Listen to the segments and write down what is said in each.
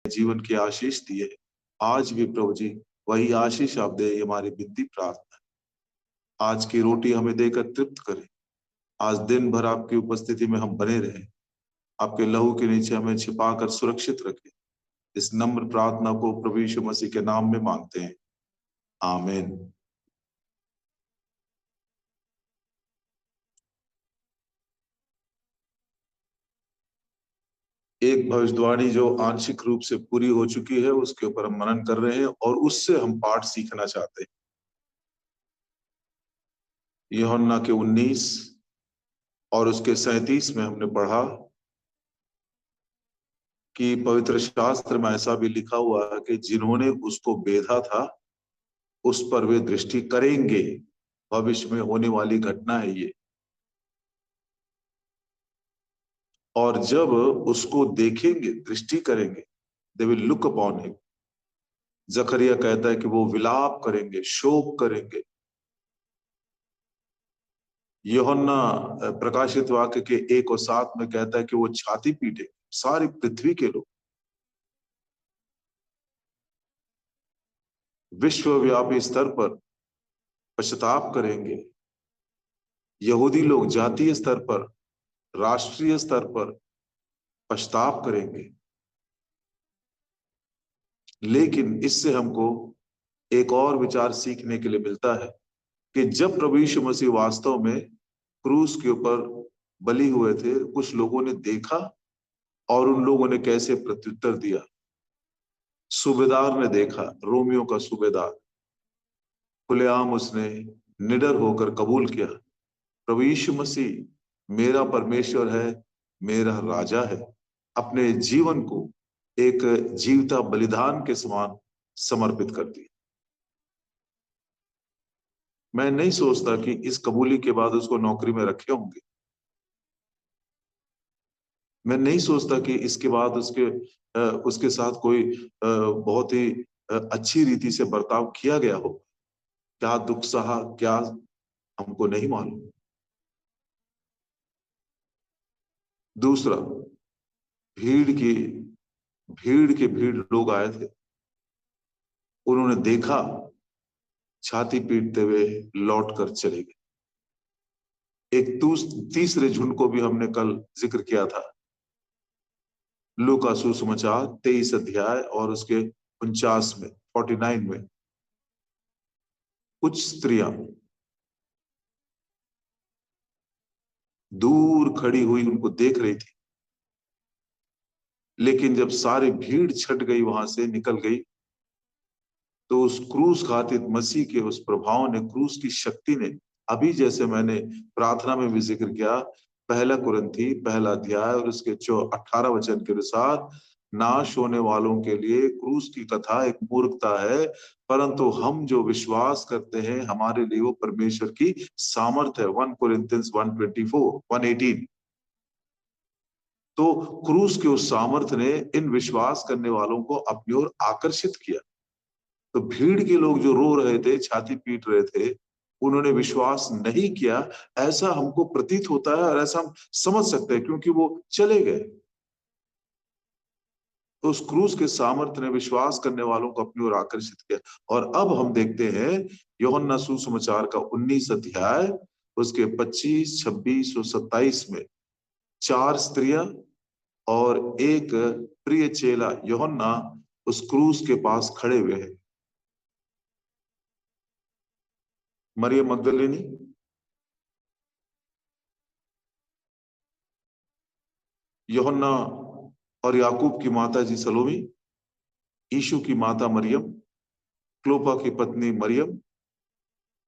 जीवन की आशीष दी है, आज भी प्रभु जी वही आशीष आप दे, ये हमारी विनती प्रार्थना है। आज की रोटी हमें देकर तृप्त करें, आज दिन भर आपकी उपस्थिति में हम बने रहें, आपके लहू के नीचे हमें छिपाकर सुरक्षित रखें। इस नम्र प्रार्थना को प्रभु यीशु मसीह के नाम में मांगते हैं, आमीन। एक भविष्यवाणी जो आंशिक रूप से पूरी हो चुकी है उसके ऊपर हम मनन कर रहे हैं और उससे हम पाठ सीखना चाहते हैं। यूहन्ना के 19 और उसके 37 में हमने पढ़ा कि पवित्र शास्त्र में ऐसा भी लिखा हुआ है कि जिन्होंने उसको बेधा था उस पर वे दृष्टि करेंगे। भविष्य में होने वाली घटना है ये, और जब उसको देखेंगे, दृष्टि करेंगे, they will look upon him. जकरिया कहता है कि वो विलाप करेंगे, शोक करेंगे। यूहन्ना प्रकाशित वाक्य के 1 और 7 में कहता है कि वो छाती पीटे, सारी पृथ्वी के लोग विश्वव्यापी स्तर पर पश्चाताप करेंगे। यहूदी लोग जातीय स्तर पर, राष्ट्रीय स्तर पर पश्चाताप करेंगे। लेकिन इससे हमको एक और विचार सीखने के लिए मिलता है कि जब प्रभु यीशु मसीह वास्तव में क्रूस के ऊपर बलि हुए थे, कुछ लोगों ने देखा और उन लोगों ने कैसे प्रत्युत्तर दिया। सूबेदार ने देखा, रोमियो का सूबेदार, खुलेआम उसने निडर होकर कबूल किया, प्रभु यीशु मसीह मेरा परमेश्वर है, मेरा राजा है। अपने जीवन को एक जीवता बलिदान के समान समर्पित कर दिया। मैं नहीं सोचता कि इस कबूली के बाद उसको नौकरी में रखे होंगे। मैं नहीं सोचता कि इसके बाद उसके साथ कोई बहुत ही अच्छी रीति से बर्ताव किया गया हो। क्या दुख सहा, क्या, हमको नहीं मालूम। दूसरा, भीड़ लोग आए थे, उन्होंने देखा, छाती पीटते हुए लौट कर चले गए। एक तीसरे झुंड को भी हमने कल जिक्र किया था। लूका सुसमाचार 23 अध्याय और उसके 49 में, 49 में कुछ स्त्रियां दूर खड़ी हुई उनको देख रही थी, लेकिन जब सारी भीड़ छट गई, वहां से निकल गई, तो उस क्रूस घातित मसीह के उस प्रभाव ने, क्रूस की शक्ति ने, अभी जैसे मैंने प्रार्थना में भी जिक्र किया, 1 कुरिन्थी 1 अध्याय और उसके 18 वचन के अनुसार, नाश होने वालों के लिए क्रूस की कथा एक मूर्खता है, परंतु हम जो विश्वास करते हैं हमारे लिए वो परमेश्वर की सामर्थ है। 1 Corinthians 1:24, 1:18। तो क्रूस के उस सामर्थ ने इन विश्वास करने वालों को अपनी ओर आकर्षित किया। तो भीड़ के लोग जो रो रहे थे, छाती पीट रहे थे, उन्होंने विश्वास नहीं किया, ऐसा हमको प्रतीत होता है और ऐसा हम समझ सकते हैं, क्योंकि वो चले गए। तो उस क्रूस के सामर्थ्य ने विश्वास करने वालों को अपनी ओर आकर्षित किया। और अब हम देखते हैं यूहन्ना सुसमाचार का 19 अध्याय, उसके 25, 26 और 27 में 4 स्त्रियां और एक प्रिय चेला यूहन्ना उस क्रूस के पास खड़े हुए हैं। मरियम मगदलिनी, यूहन्ना और याकूब की माता जी सलोमी, यीशु की माता मरियम, क्लोपा की पत्नी मरियम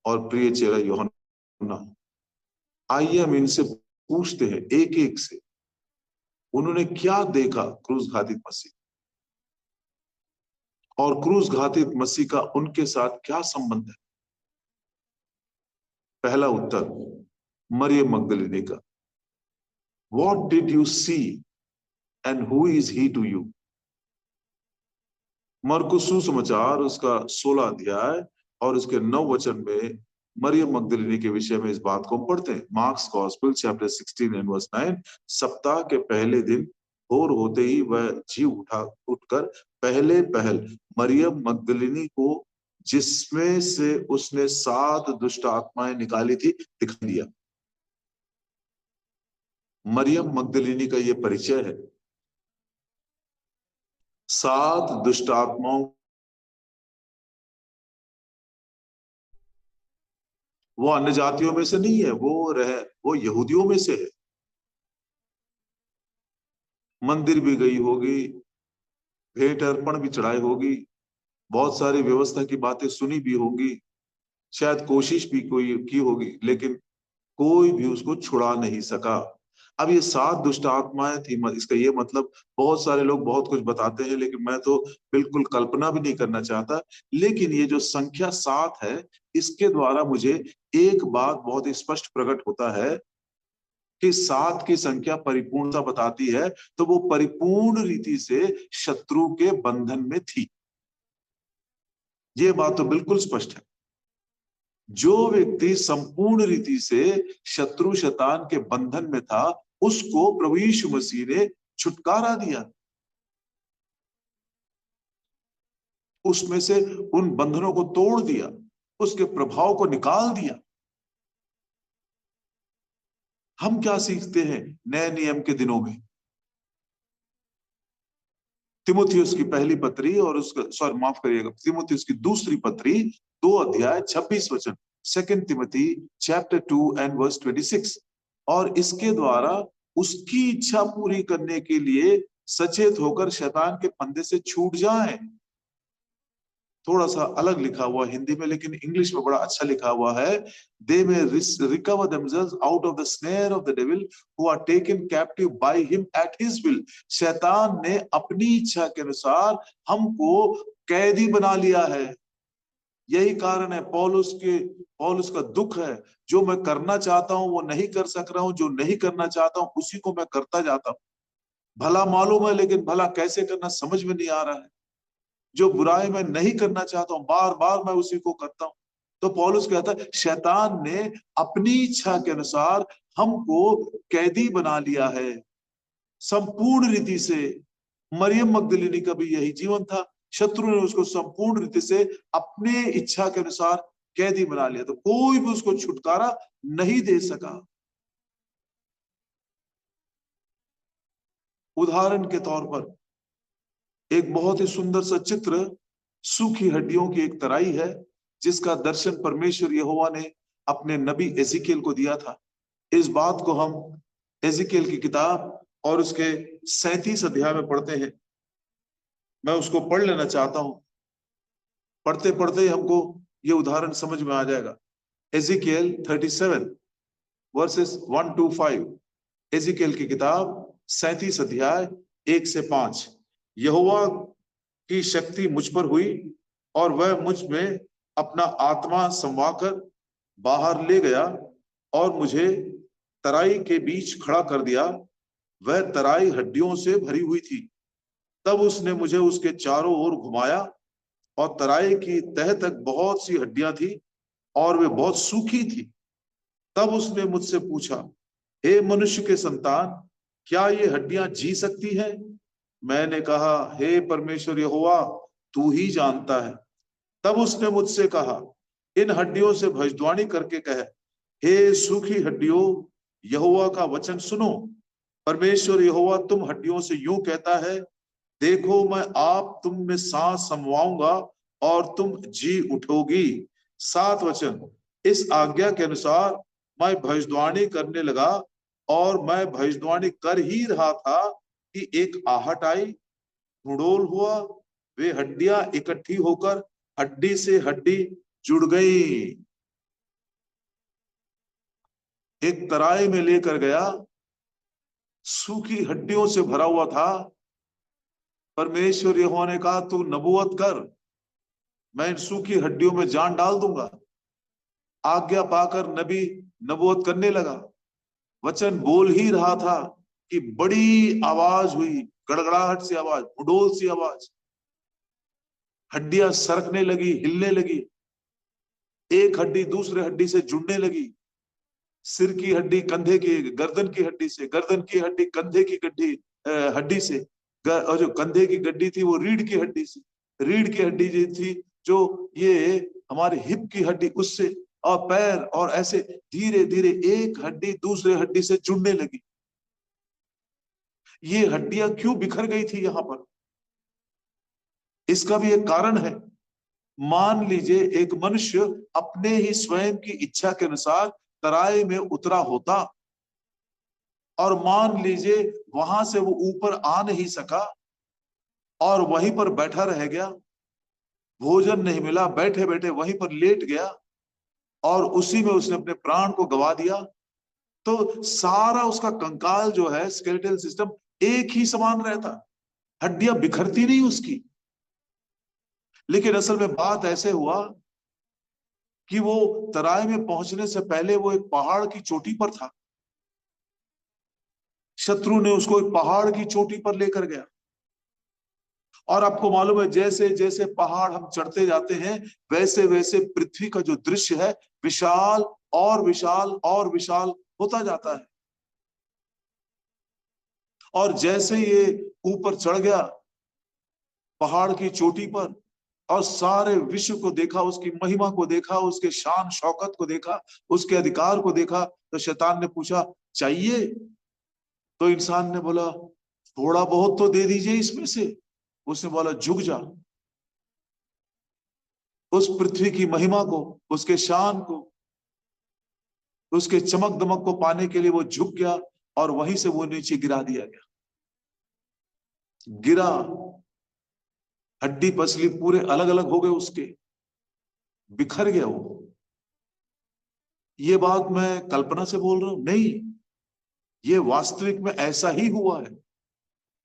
और प्रिय चेला यूहन्ना। आइए हम इनसे पूछते हैं एक एक से, उन्होंने क्या देखा क्रूस घातित मसीह, और क्रूस घातित मसीह का उनके साथ क्या संबंध है। पहला उत्तर मरियम मगदलिनी का, what did you see and who is he to you. मरकुस सुसमाचार उसका 16 अध्याय और उसके 9 वचन में मरियम मगदलिनी के विषय में इस बात को पढ़ते हैं। Mark's gospel chapter 16 and verse 9, सप्ताह के पहले दिन भोर होते ही वह जी उठकर पहले पहल मरियम मगदलिनी को, जिसमें से उसने 7 दुष्ट आत्माएं निकाली थी, दिखाई दिया। मरियम मगदलिनी का यह परिचय है। 7 दुष्ट आत्माओं, वो अन्य जातियों में से नहीं है, वो यहूदियों में से है। मंदिर भी गई होगी, भेंट अर्पण भी चढ़ाई होगी, बहुत सारी व्यवस्था की बातें सुनी भी होंगी, शायद कोशिश भी कोई की होगी, लेकिन कोई भी उसको छुड़ा नहीं सका। अब ये 7 दुष्ट आत्माएं थी, इसका ये मतलब, बहुत सारे लोग बहुत कुछ बताते हैं, लेकिन मैं तो बिल्कुल कल्पना भी नहीं करना चाहता। लेकिन ये जो संख्या 7 है, इसके द्वारा मुझे एक बात बहुत स्पष्ट प्रकट होता है कि 7 की संख्या परिपूर्णता बताती है, तो वो परिपूर्ण रीति से शत्रु के बंधन में थी। ये बात तो बिल्कुल स्पष्ट है। जो व्यक्ति संपूर्ण रीति से शत्रु शैतान के बंधन में था, उसको प्रभु यीशु मसीह ने छुटकारा दिया, उसमें से उन बंधनों को तोड़ दिया, उसके प्रभाव को निकाल दिया। हम क्या सीखते हैं नए नियम के दिनों में? तिमुथियुस की पहली पत्री और उसका, सॉरी माफ करिएगा, तिमुथियुस की दूसरी पत्री 2 अध्याय 26 वचन, 2 तिमोथी चैप्टर 2 एंड वर्स 26। और इसके द्वारा उसकी इच्छा पूरी करने के लिए सचेत होकर शैतान के फंदे से छूट जाए। थोड़ा सा अलग लिखा हुआ हिंदी में, लेकिन इंग्लिश में बड़ा अच्छा लिखा हुआ है, दे मे recover themselves out of the snare of the devil who are taken captive by him at his will। शैतान ने अपनी इच्छा के अनुसार हमको कैदी बना लिया है। यही कारण है पौलुस का दुख है, जो मैं करना चाहता हूं वो नहीं कर सक रहा हूं, जो नहीं करना चाहता हूं उसी को मैं करता जाता हूं। भला मालूम है, लेकिन भला कैसे करना समझ में नहीं आ रहा है। जो बुराई मैं नहीं करना चाहता हूं, बार बार मैं उसी को करता हूं। तो पौलुस कहता है शैतान ने अपनी इच्छा के अनुसार हमको कैदी बना लिया है संपूर्ण रीति से। मरियम मगदलिनी का भी यही जीवन था, शत्रु ने उसको संपूर्ण रीति से अपने इच्छा के अनुसार कैदी बना लिया, तो कोई भी उसको छुटकारा नहीं दे सका। उदाहरण के तौर पर एक बहुत ही सुंदर सा चित्र सूखी हड्डियों की एक तराई है, जिसका दर्शन परमेश्वर यहोवा ने अपने नबी एजिकियल को दिया था। इस बात को हम एजिकियल की किताब और उसके 37 अध्याय में पढ़ते हैं। मैं उसको पढ़ लेना चाहता हूं, पढ़ते पढ़ते हमको ये उदाहरण समझ में आ जाएगा। एजिकियल 37 वर्सेस 1 to 5। एजिकियल की किताब 37 अध्याय 1 से 5। यहोवा की शक्ति मुझ पर हुई और वह मुझ में अपना आत्मा समवाकर बाहर ले गया और मुझे तराई के बीच खड़ा कर दिया। वह तराई हड्डियों से भरी हुई थी। तब उसने मुझे उसके चारों ओर घुमाया और तराई की तह तक बहुत सी हड्डियां थी और वे बहुत सूखी थी। तब उसने मुझसे पूछा, हे मनुष्य के संतान, क्या ये हड्डियां जी सकती हैं? मैंने कहा, हे परमेश्वर यहोवा, तू ही जानता है। तब उसने मुझसे कहा, इन हड्डियों से भविष्यवाणी करके कह, हे सूखी हड्डियों, यहोवा का वचन सुनो। परमेश्वर यहोवा तुम हड्डियों से यूं कहता है, देखो मैं आप तुम में सांस समवाऊंगा और तुम जी उठोगी। 7 वचन, इस आज्ञा के अनुसार मैं भविष्यवाणी करने लगा और मैं भविष्यवाणी कर ही रहा था कि एक आहट आई, हुड़ोल हुआ, वे हड्डियां इकट्ठी होकर हड्डी से हड्डी जुड़ गई। एक तराई में लेकर गया, सूखी हड्डियों से भरा हुआ था। परमेश्वर यहोवा ने कहा, तू नबूवत कर, मैं इन सूखी हड्डियों में जान डाल दूंगा। आज्ञा पाकर नबी नबूवत करने लगा। वचन बोल ही रहा था कि बड़ी आवाज हुई, गड़गड़ाहट सी आवाज, हुडोल सी आवाज, हड्डियां सरकने लगी, हिलने लगी, एक हड्डी दूसरे हड्डी से जुड़ने लगी। सिर की हड्डी कंधे की, गर्दन की हड्डी से, गर्दन की हड्डी कंधे की हड्डी हड्डी से, और जो कंधे की हड्डी थी वो रीढ़ की हड्डी से, रीढ़ की हड्डी जो थी जो ये हमारे हिप की हड्डी उससे, और पैर, और ऐसे धीरे धीरे एक हड्डी दूसरे हड्डी से जुड़ने लगी। ये हड्डियां क्यों बिखर गई थी यहां पर? इसका भी एक कारण है। मान लीजिए एक मनुष्य अपने ही स्वयं की इच्छा के अनुसार तराई में उतरा होता, और मान लीजिए वहां से वो ऊपर आ नहीं सका और वहीं पर बैठा रह गया, भोजन नहीं मिला, बैठे बैठे वहीं पर लेट गया और उसी में उसने अपने प्राण को गवा दिया, तो सारा उसका कंकाल जो है, स्केलेटल सिस्टम एक ही समान रहता, हड्डियां बिखरती नहीं उसकी। लेकिन असल में बात ऐसे हुआ कि वो तराई में पहुंचने से पहले वो एक पहाड़ की चोटी पर था। शत्रु ने उसको एक पहाड़ की चोटी पर लेकर गया, और आपको मालूम है जैसे जैसे पहाड़ हम चढ़ते जाते हैं वैसे वैसे पृथ्वी का जो दृश्य है विशाल और विशाल और विशाल होता जाता है। और जैसे ये ऊपर चढ़ गया पहाड़ की चोटी पर और सारे विश्व को देखा, उसकी महिमा को देखा, उसके शान शौकत को देखा, उसके अधिकार को देखा, तो शैतान ने पूछा चाहिए? तो इंसान ने बोला थोड़ा बहुत तो दे दीजिए इसमें से। उसने बोला झुक जा, उस पृथ्वी की महिमा को, उसके शान को, उसके चमक दमक को पाने के लिए वो झुक गया, और वहीं से वो नीचे गिरा दिया गया। गिरा, हड्डी पसली पूरे अलग अलग हो गए उसके, बिखर गया वो। ये बात मैं कल्पना से बोल रहा हूं? नहीं, ये वास्तविक में ऐसा ही हुआ है,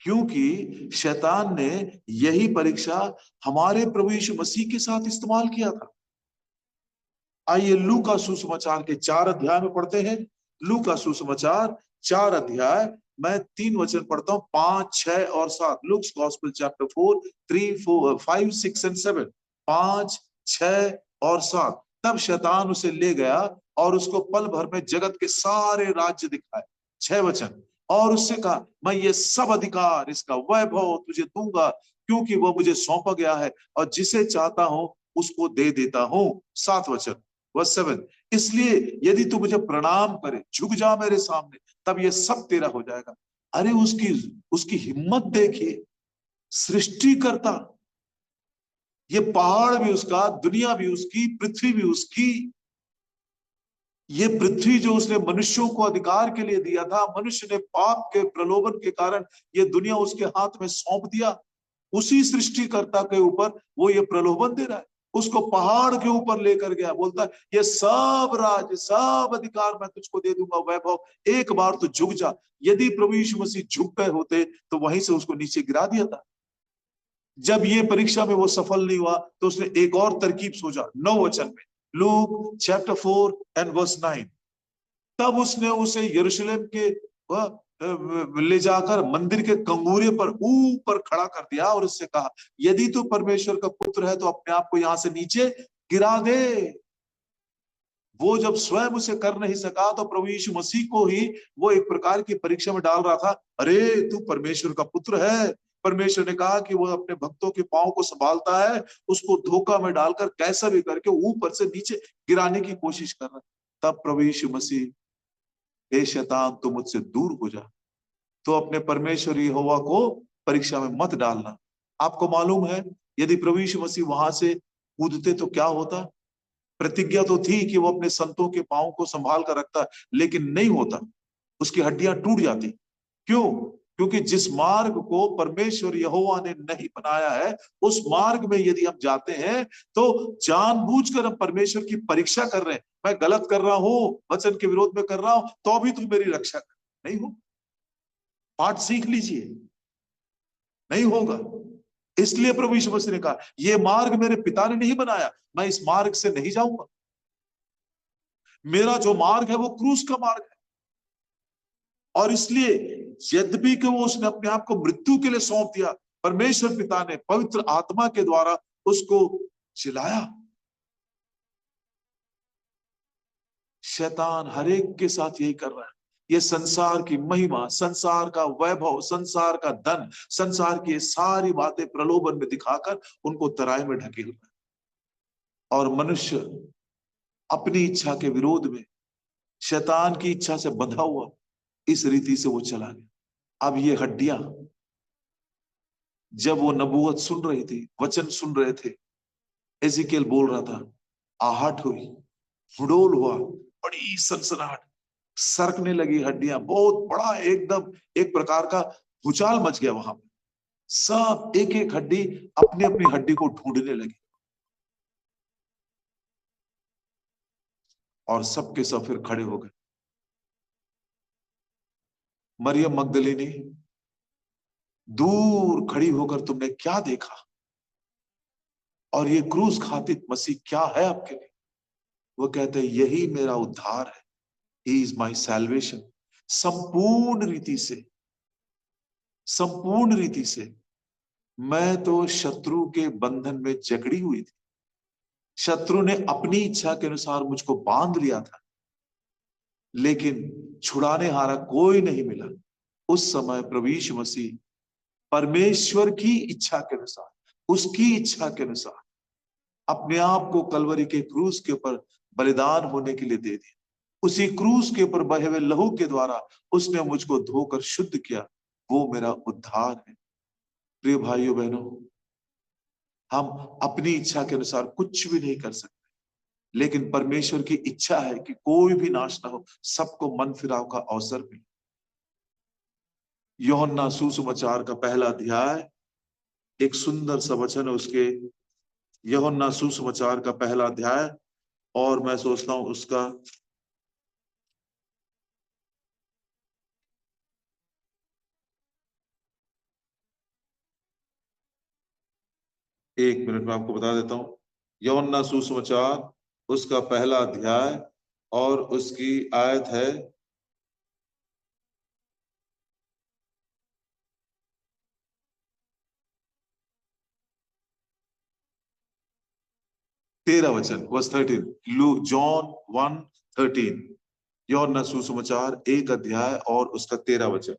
क्योंकि शैतान ने यही परीक्षा हमारे प्रभु यीशु मसीह के साथ इस्तेमाल किया था। आइए लू का सुसमाचार के 4 अध्याय में पढ़ते हैं। लू का सुसमाचार 4 अध्याय, मैं 3 वचन पढ़ता हूं, 5, 6 और 7। लुक्स गॉस्पेल चैप्टर 4, 3, 4, 5, 6 एंड 7, 5, 6 और 7। तब शैतान उसे ले गया और उसको पल भर में जगत के सारे राज्य दिखाए। 6 वचन, और उससे कहा मैं ये सब अधिकार, इसका वैभव तुझे दूंगा, क्योंकि वो मुझे सौंपा गया है और जिसे चाहता हूं उसको दे देता हूं। 7 वचन, वर्स 7, इसलिए यदि तू मुझे प्रणाम करे, झुक जा मेरे सामने, तब ये सब तेरा हो जाएगा। अरे उसकी उसकी हिम्मत देखिए, सृष्टि करता, ये पहाड़ भी उसका, दुनिया भी उसकी, पृथ्वी भी उसकी। ये पृथ्वी जो उसने मनुष्यों को अधिकार के लिए दिया था, मनुष्य ने पाप के प्रलोभन के कारण ये दुनिया उसके हाथ में सौंप दिया। उसी सृष्टिकर्ता के ऊपर वो ये प्रलोभन दे रहा है, उसको पहाड़ के ऊपर लेकर गया, बोलता है ये सब राज्य, सब अधिकार मैं तुझको दे दूंगा, वैभव, एक बार तो झुक जा। यदि प्रभु यीशु मसीह झुक गए होते तो वहीं से उसको नीचे गिरा दिया था। जब ये परीक्षा में वो सफल नहीं हुआ तो उसने एक और तरकीब सोचा। 9 वचन में, लूक चैप्टर 4 एंड वर्स 9, तब उसने उसे यरूशलेम के ले जाकर मंदिर के कंगूरे पर ऊपर खड़ा कर दिया और उससे कहा यदि तू परमेश्वर का पुत्र है तो अपने आप को यहां से नीचे गिरा दे। वो जब स्वयं उसे कर नहीं सका तो प्रभु यीशु मसीह को ही वो एक प्रकार की परीक्षा में डाल रहा था। अरे तू परमेश्वर का पुत्र है। परमेश्वर ने कहा कि वो अपने भक्तों के पांव को संभालता है, उसको धोखा में डालकर कैसा भी करके ऊपर से नीचे गिराने की कोशिश कर रहा है। तब प्रभु यीशु मसीह, हे शैतान तू मुझसे दूर हो जा, तो अपने परमेश्वर यहोवा को परीक्षा में मत डालना। आपको मालूम है यदि प्रभु यीशु मसीह वहां से कूदते तो क्या होता? प्रतिज्ञा तो थी कि वो अपने संतों के पांव को संभाल कर रखता, लेकिन नहीं होता, उसकी हड्डियां टूट जाती। क्यों? क्योंकि जिस मार्ग को परमेश्वर यहोवा ने नहीं बनाया है, उस मार्ग में यदि हम जाते हैं तो जानबूझकर हम परमेश्वर की परीक्षा कर रहे हैं। मैं गलत कर रहा हूं, वचन के विरोध में कर रहा हूं, तो भी तुम मेरी रक्षा कर, नहीं हो। पाठ सीख लीजिए, नहीं होगा। इसलिए प्रभु यीशु मसीह ने कहा ये मार्ग मेरे पिता ने नहीं बनाया, मैं इस मार्ग से नहीं जाऊंगा। मेरा जो मार्ग है वो क्रूस का मार्ग है। और इसलिए यद्यपि कि वो उसने अपने आप को मृत्यु के लिए सौंप दिया, परमेश्वर पिता ने पवित्र आत्मा के द्वारा उसको जिलाया। शैतान हर एक के साथ यही कर रहा है। ये संसार की महिमा, संसार का वैभव, संसार का धन, संसार की ये सारी बातें प्रलोभन में दिखाकर उनको तराई में ढकेल रहा है। और मनुष्य अपनी इच्छा के विरोध में, शैतान की इच्छा से बंधा हुआ, इस रीति से वो चला गया। अब ये हड्डियां, जब वो नबूवत सुन रही थी, वचन सुन रहे थे, एजिकेल बोल रहा था, आहट हुई, हुडोल हुआ, बड़ी सनसनाहट, सरकने लगी हड्डियां, बहुत बड़ा एकदम एक प्रकार का भूचाल मच गया वहां पे। सब एक एक हड्डी अपनी अपनी हड्डी को ढूंढने लगी, और सबके सब फिर खड़े हो गए। मरियम मगदलिनी, दूर खड़ी होकर तुमने क्या देखा, और ये क्रूस खातित मसीह क्या है आपके लिए? वो कहते हैं, यही मेरा उद्धार है, ही इज माई सैल्वेशन। संपूर्ण रीति से, संपूर्ण रीति से मैं तो शत्रु के बंधन में जकड़ी हुई थी, शत्रु ने अपनी इच्छा के अनुसार मुझको बांध लिया था, लेकिन छुड़ाने हारा कोई नहीं मिला। उस समय प्रभु यीशु मसीह परमेश्वर की इच्छा के अनुसार, उसकी इच्छा के अनुसार अपने आप को कलवरी के क्रूस के ऊपर बलिदान होने के लिए दे दिया। उसी क्रूस के ऊपर बहे हुए लहू के द्वारा उसने मुझको धोकर शुद्ध किया। वो मेरा उद्धार है। प्रिय भाइयों बहनों, हम अपनी इच्छा के अनुसार कुछ भी नहीं कर सकते, लेकिन परमेश्वर की इच्छा है कि कोई भी नाश ना हो, सबको मन फिराव का अवसर मिले। यूहन्ना सुसमाचार का पहला अध्याय, एक सुंदर सा वचन है उसके, यूहन्ना सुसमाचार का पहला अध्याय, और मैं सोचता हूं उसका 1 मिनट में आपको बता देता हूं। यूहन्ना सुसमाचार उसका पहला अध्याय और उसकी आयत है 13 वचन, वर्स 13। जॉन 1:13, यूहन्ना सुसमाचार 1 अध्याय और उसका 13 वचन।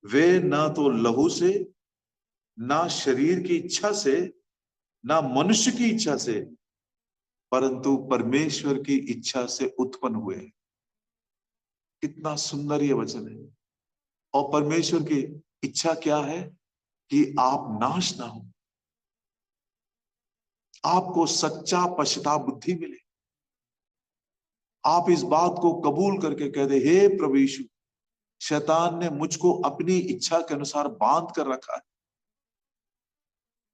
वे ना तो लहू से, ना शरीर की इच्छा से, ना मनुष्य की इच्छा से, परंतु परमेश्वर की इच्छा से उत्पन्न हुए। कितना सुंदर ये वचन है। और परमेश्वर की इच्छा क्या है? कि आप नाश ना हो, आपको सच्चा पश्चाताप बुद्धि मिले, आप इस बात को कबूल करके कह दे, हे प्रभु यीशु, शैतान ने मुझको अपनी इच्छा के अनुसार बांध कर रखा है,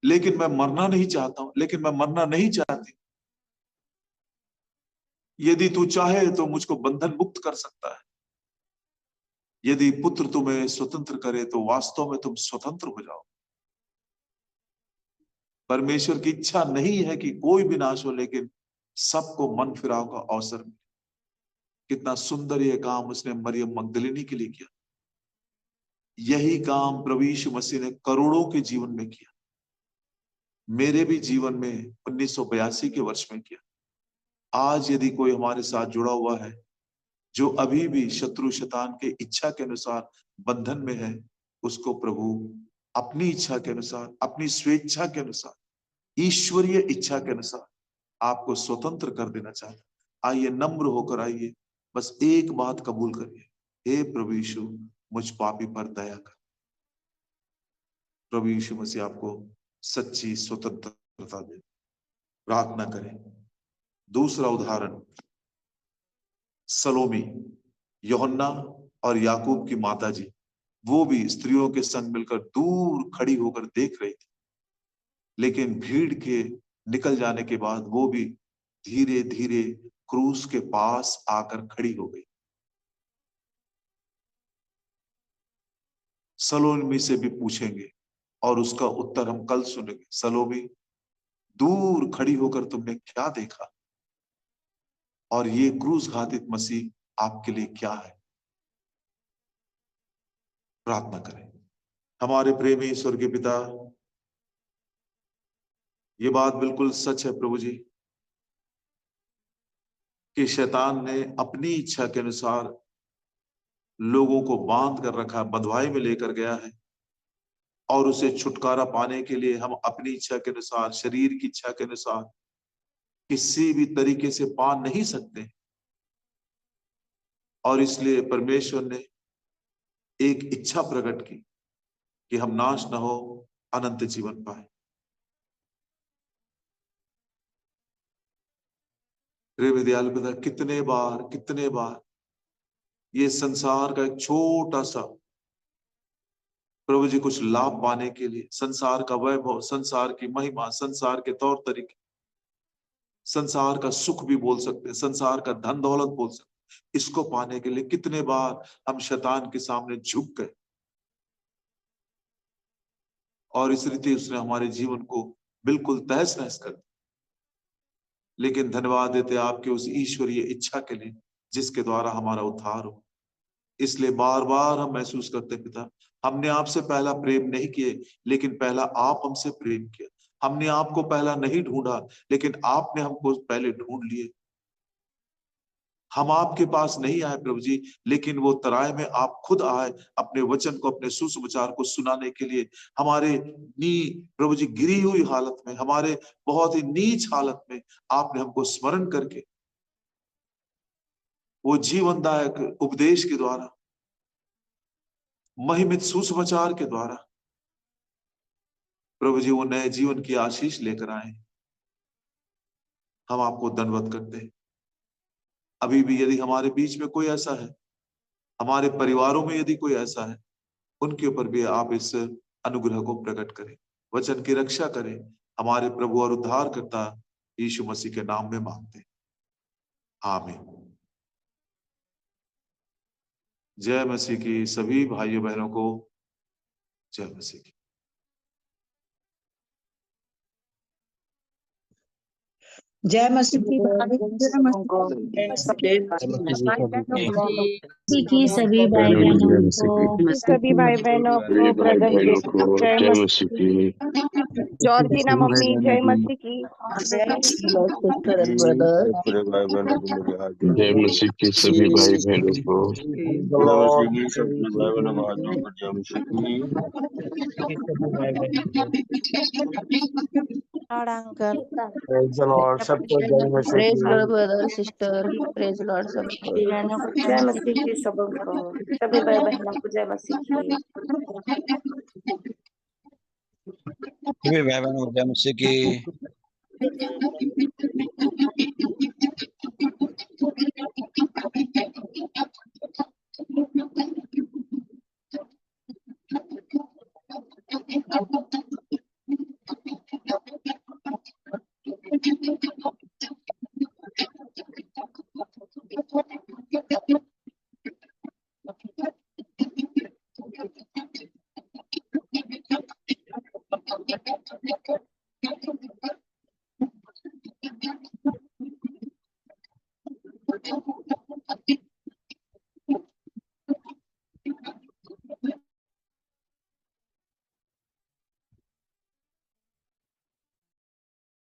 लेकिन मैं मरना नहीं चाहता हूं, लेकिन मैं मरना नहीं चाहती। यदि तू चाहे तो मुझको बंधन मुक्त कर सकता है। यदि पुत्र तुम्हें स्वतंत्र करे तो वास्तव में तुम स्वतंत्र हो जाओ। परमेश्वर की इच्छा नहीं है कि कोई भी नाश हो, लेकिन सबको मन फिराव का अवसर मिले। कितना सुंदर यह काम उसने मरियम मगदलिनी के लिए किया। यही काम प्रभु यीशु मसीह ने करोड़ों के जीवन में किया, मेरे भी जीवन में 1982 के वर्ष में किया। आज यदि कोई हमारे साथ जुड़ा हुआ है जो अभी भी शत्रु शैतान के इच्छा के अनुसार बंधन में है, उसको प्रभु अपनी इच्छा के अनुसार, अपनी स्वेच्छा के अनुसार, ईश्वरीय इच्छा के अनुसार आपको स्वतंत्र कर देना चाहता है। आइए, नम्र होकर आइए, बस एक बात कबूल करिए, हे प्रभु यीशु, मुझ पापी पर दया कर। प्रभु यीशु मसीह आपको सच्ची स्वतंत्रता दे। प्रार्थना करें। दूसरा उदाहरण, सलोमी, यूहन्ना और याकूब की माता जी, वो भी स्त्रियों के संग मिलकर दूर खड़ी होकर देख रही थी, लेकिन भीड़ के निकल जाने के बाद वो भी धीरे धीरे क्रूस के पास आकर खड़ी हो गई। सलोमी से भी पूछेंगे और उसका उत्तर हम कल सुनेंगे। सलोमी, दूर खड़ी होकर तुमने क्या देखा, और ये क्रूस घातित मसीह आपके लिए क्या है? प्रार्थना करें। हमारे प्रेमी स्वर्गीय पिता, ये बात बिल्कुल सच है प्रभु जी कि शैतान ने अपनी इच्छा के अनुसार लोगों को बांध कर रखा, बंधुआई में लेकर गया है, और उसे छुटकारा पाने के लिए हम अपनी इच्छा के अनुसार, शरीर की इच्छा के अनुसार किसी भी तरीके से पा नहीं सकते। और इसलिए परमेश्वर ने एक इच्छा प्रकट की कि हम नाश न हो, अनंत जीवन पाए। प्रिय विद्यालय पिता, कितने बार ये संसार का एक छोटा सा प्रभु जी कुछ लाभ पाने के लिए, संसार का वैभव, संसार की महिमा, संसार के तौर तरीके, संसार का सुख भी बोल सकते हैं, संसार का धन दौलत बोल सकते हैं, इसको पाने के लिए कितने बार हम शैतान के सामने झुक गए, और इस रीति उसने हमारे जीवन को बिल्कुल तहस नहस कर दिया। लेकिन धन्यवाद देते आपके उस ईश्वरीय इच्छा के लिए जिसके द्वारा हमारा उद्धार हो। इसलिए बार बार हम महसूस करते हैं, पिता, हमने आपसे पहला प्रेम नहीं किए, लेकिन पहला आप हमसे प्रेम किया। हमने आपको पहला नहीं ढूंढा, लेकिन आपने हमको पहले ढूंढ लिए। हम आपके पास नहीं आए प्रभु जी, लेकिन वो तराई में आप खुद आए, अपने वचन को, अपने सुसमाचार को सुनाने के लिए। हमारे प्रभु जी गिरी हुई हालत में, हमारे बहुत ही नीच हालत में आपने हमको स्मरण करके वो जीवनदायक उपदेश के द्वारा, महिमित सुसमाचार के द्वारा प्रभु जी वो नए जीवन की आशीष लेकर आए। हम आपको दंडवत करते हैं। अभी भी यदि हमारे बीच में कोई ऐसा है, हमारे परिवारों में यदि कोई ऐसा है, उनके ऊपर भी आप इस अनुग्रह को प्रकट करें, वचन की रक्षा करें। हमारे प्रभु और उद्धारकर्ता यीशु मसीह के नाम में मांगते हैं, आमीन। जय मसीह की सभी भाइयों बहनों को जय मसीह की। जय मसीह की सभी भाई बहनों को, सभी भाई बहनों को ब्रदर जय मसीह की। जॉर्जिना मम्मी जय मसीह की। पूरे भाई बहनों को मेरे हाथ जोड़ जय मसीह के सभी भाई बहनों को, जय मसीह की सभी भाई बहनों को हाथ जोड़कर जय मसीह की। अंकल प्रेज द लॉर्ड, सबको जय मसीह प्रेज की। Lord brother sister, praise Lord सबको। जय मसीह की सबको, सभी भाई बहनों को जय मसीह की। सभी भाई बहनों को जय मसीह की।